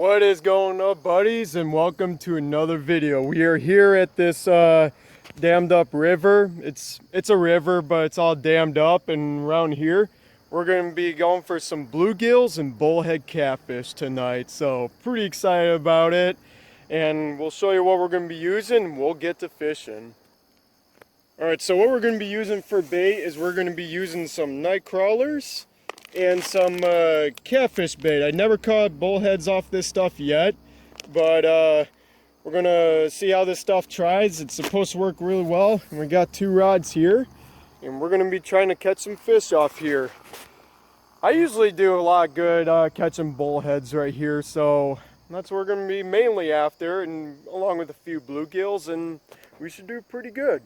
What is going on, buddies, and welcome to another video. We are here at this dammed up river. It's a river, but it's all dammed up, and around here we're going to be going for some bluegills and bullhead catfish tonight. So pretty excited about it, and we'll show you what we're going to be using and we'll get to fishing. Alright, so what we're going to be using for bait is we're going to be using some night crawlers and some catfish bait. I never caught bullheads off this stuff yet, but we're gonna see how this stuff tries. It's supposed to work really well, and we got 2 rods here, and we're gonna be trying to catch some fish off here. I usually do a lot good catching bullheads right here, so that's what we're gonna be mainly after, and along with a few bluegills, and we should do pretty good.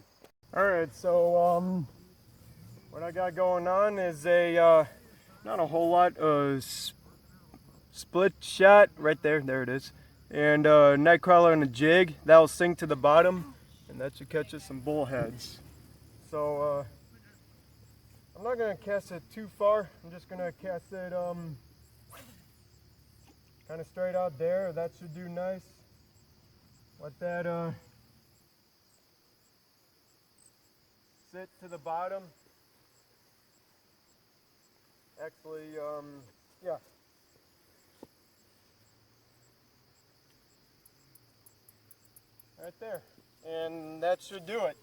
All right, so what I got going on is a not a whole lot of split shot right there. There it is. And night crawler and a jig. That'll sink to the bottom, and that should catch us some bullheads. So I'm not gonna cast it too far. I'm just gonna cast it kind of straight out there. That should do nice. Let that sit to the bottom. Actually, yeah. Right there. And that should do it.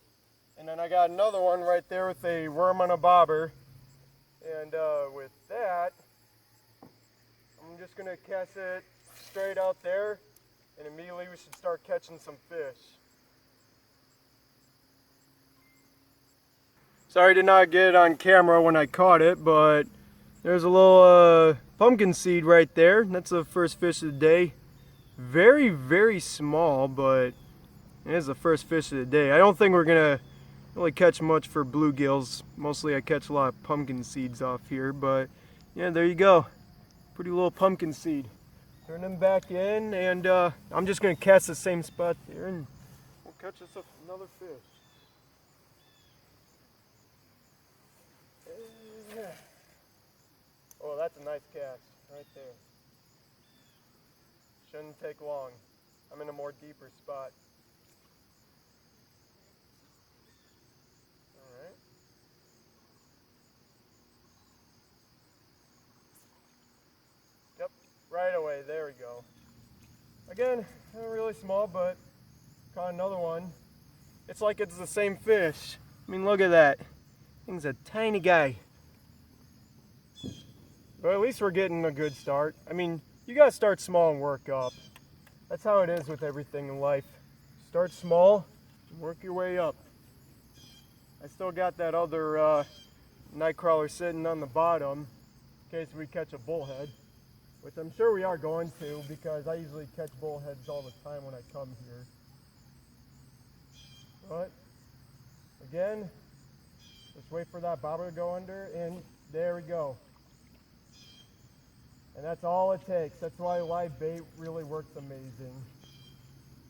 And then I got another one right there with a worm on a bobber. And with that, I'm just going to cast it straight out there, and immediately we should start catching some fish. Sorry to not get it on camera when I caught it, but there's a little pumpkin seed right there. That's the first fish of the day. Very, very small, but it is the first fish of the day. I don't think we're gonna really catch much for bluegills. Mostly I catch a lot of pumpkin seeds off here, but yeah, there you go. Pretty little pumpkin seed. Turn them back in, and I'm just gonna cast the same spot there, and we'll catch us another fish. Oh, that's a nice cast right there. Shouldn't take long. I'm in a more deeper spot. Alright. Yep, right away, there we go. Again, really small, but caught another one. It's like it's the same fish. I mean, look at that. Thing's a tiny guy. But at least we're getting a good start. I mean, you gotta start small and work up. That's how it is with everything in life. Start small and work your way up. I still got that other night crawler sitting on the bottom in case we catch a bullhead, which I'm sure we are going to, because I usually catch bullheads all the time when I come here. But again, just wait for that bobber to go under, and there we go. And that's all it takes. That's why live bait really works amazing.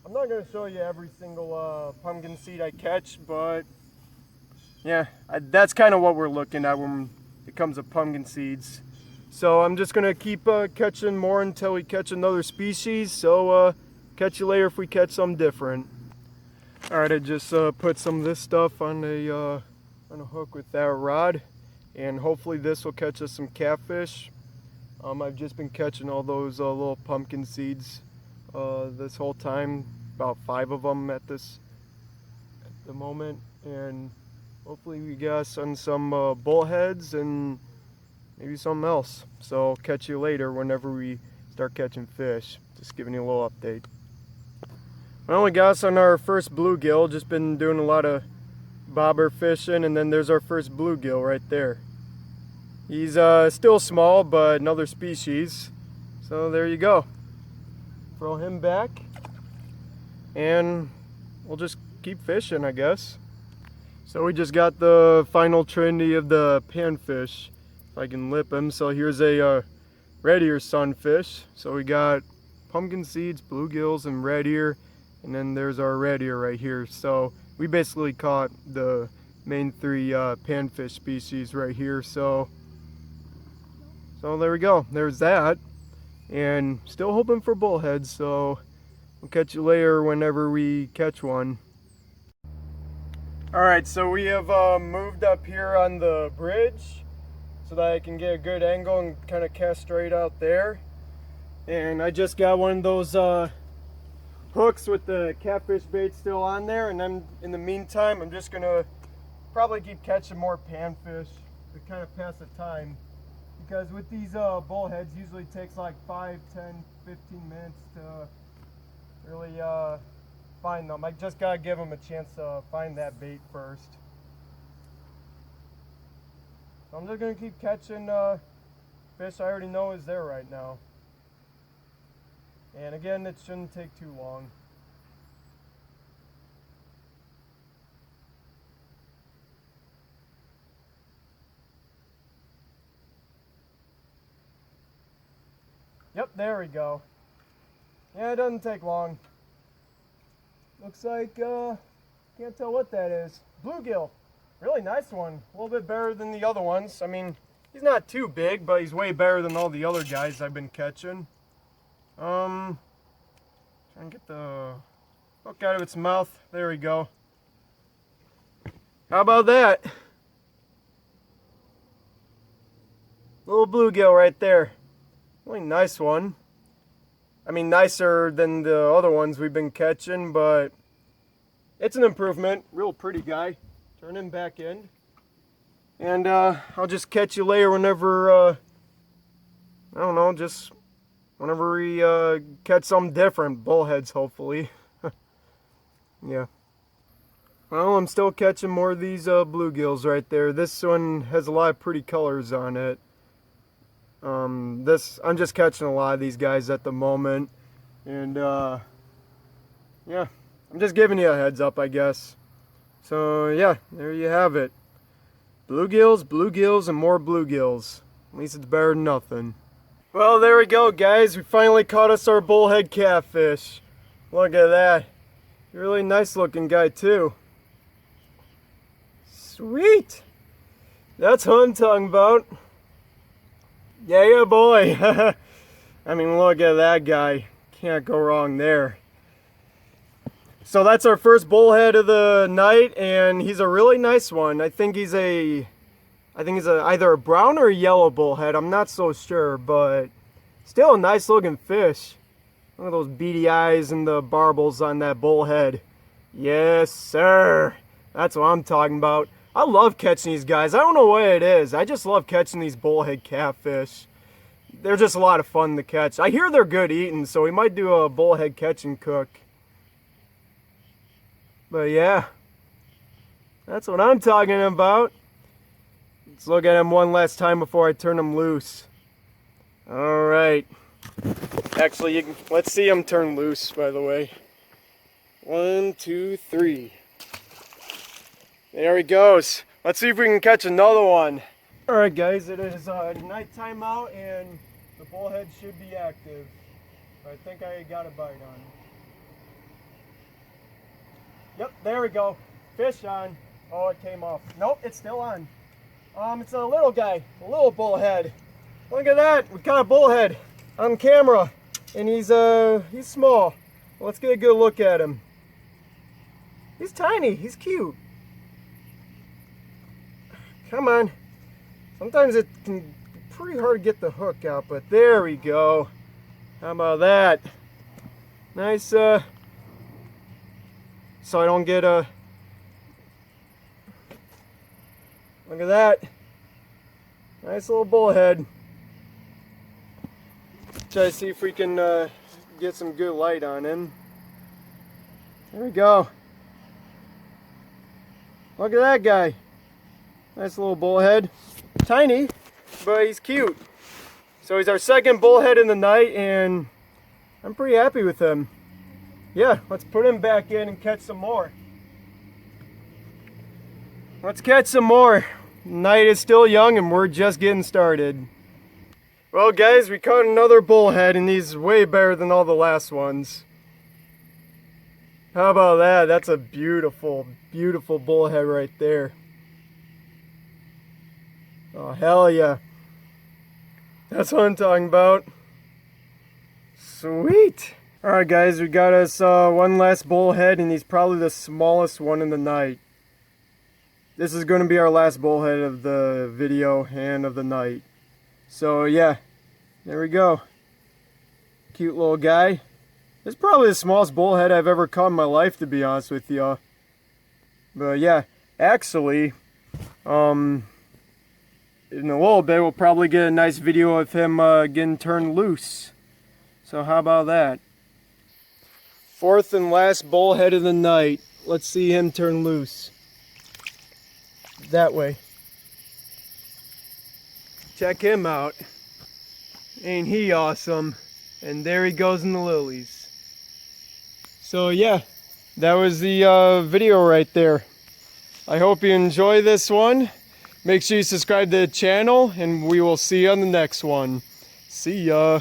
I'm not going to show you every single pumpkin seed I catch, but yeah, that's kind of what we're looking at when it comes to pumpkin seeds. So I'm just going to keep catching more until we catch another species. So catch you later if we catch something different. Alright, I just put some of this stuff on a hook with that rod, and hopefully this will catch us some catfish. I've just been catching all those little pumpkin seeds this whole time, about 5 of them at the moment, and hopefully we got some bullheads and maybe something else. So I'll catch you later whenever we start catching fish. Just giving you a little update. I only got us on our first bluegill. Just been doing a lot of bobber fishing, and then there's our first bluegill right there. He's still small, but another species. So there you go. Throw him back, and we'll just keep fishing, I guess. So we just got the final trinity of the panfish, if I can lip him. So here's a red ear sunfish. So we got pumpkin seeds, bluegills, and red ear, and then there's our red ear right here. So we basically caught the main 3 panfish species right here. So there we go. There's that. and still hoping for bullheads, so we'll catch you later whenever we catch one. Alright, so we have moved up here on the bridge so that I can get a good angle and kind of cast straight out there. And I just got one of those hooks with the catfish bait still on there, and then in the meantime I'm just gonna probably keep catching more panfish to kind of pass the time, because with these bullheads usually takes like 5, 10, 15 minutes to really find them. I just gotta give them a chance to find that bait first. So I'm just gonna keep catching fish I already know is there right now. And again, it shouldn't take too long. Yep, there we go. Yeah, it doesn't take long. Looks like, can't tell what that is. Bluegill. Really nice one. A little bit better than the other ones. I mean, he's not too big, but he's way better than all the other guys I've been catching. Trying to get the hook out of its mouth. There we go. How about that? Little bluegill right there. Really nice one. I mean, nicer than the other ones we've been catching, but it's an improvement. Real pretty guy. Turn him back in. And I'll just catch you later whenever, I don't know, just whenever we catch something different. Bullheads, hopefully. Yeah. Well, I'm still catching more of these bluegills right there. This one has a lot of pretty colors on it. I'm just catching a lot of these guys at the moment. And yeah, I'm just giving you a heads up, I guess. So yeah, there you have it. Bluegills, bluegills, and more bluegills. At least it's better than nothing. Well, there we go, guys. We finally caught us our bullhead catfish. Look at that. Really nice looking guy, too. Sweet. That's what I'm talking about. Yeah, boy. I mean, look at that guy. Can't go wrong there. So that's our first bullhead of the night, and he's a really nice one. I think he's either a brown or a yellow bullhead. I'm not so sure, but still a nice looking fish. Look at those beady eyes and the barbels on that bullhead. Yes, sir. That's what I'm talking about. I love catching these guys. I don't know what it is. I just love catching these bullhead catfish. They're just a lot of fun to catch. I hear they're good eating, so we might do a bullhead catch and cook. But yeah, that's what I'm talking about. Let's look at him one last time before I turn him loose. All right. Actually, let's see him turn loose, by the way. 1, 2, 3. There he goes. Let's see if we can catch another one. All right, guys, it is nighttime out, and the bullhead should be active. I think I got a bite on. Yep, there we go. Fish on. Oh, it came off. Nope, it's still on. It's a little guy, a little bullhead. Look at that. We caught a bullhead on camera, and he's small. Well, let's get a good look at him. He's tiny. He's cute. Come on. Sometimes it can be pretty hard to get the hook out, but there we go. How about that? Nice, so I don't get a... Look at that. Nice little bullhead. Try to see if we can get some good light on him. There we go. Look at that guy. Nice little bullhead. Tiny, but he's cute. So he's our second bullhead in the night, and I'm pretty happy with him. Yeah, let's put him back in and catch some more. Let's catch some more. Night is still young and we're just getting started. Well, guys, we caught another bullhead, and he's way better than all the last ones. How about that? That's a beautiful, beautiful bullhead right there. Oh, hell yeah. That's what I'm talking about. Sweet! Alright guys, we got us one last bullhead, and he's probably the smallest one in the night. This is going to be our last bullhead of the video and of the night. So yeah, there we go. Cute little guy. This is probably the smallest bullhead I've ever caught in my life, to be honest with you. But yeah, actually, in a little bit we'll probably get a nice video of him getting turned loose. So how about that? Fourth and last bullhead of the night. Let's see him turn loose. That way. Check him out. Ain't he awesome? And there he goes in the lilies. So yeah, that was the video right there. I hope you enjoy this one. Make sure you subscribe to the channel, and we will see you on the next one. See ya.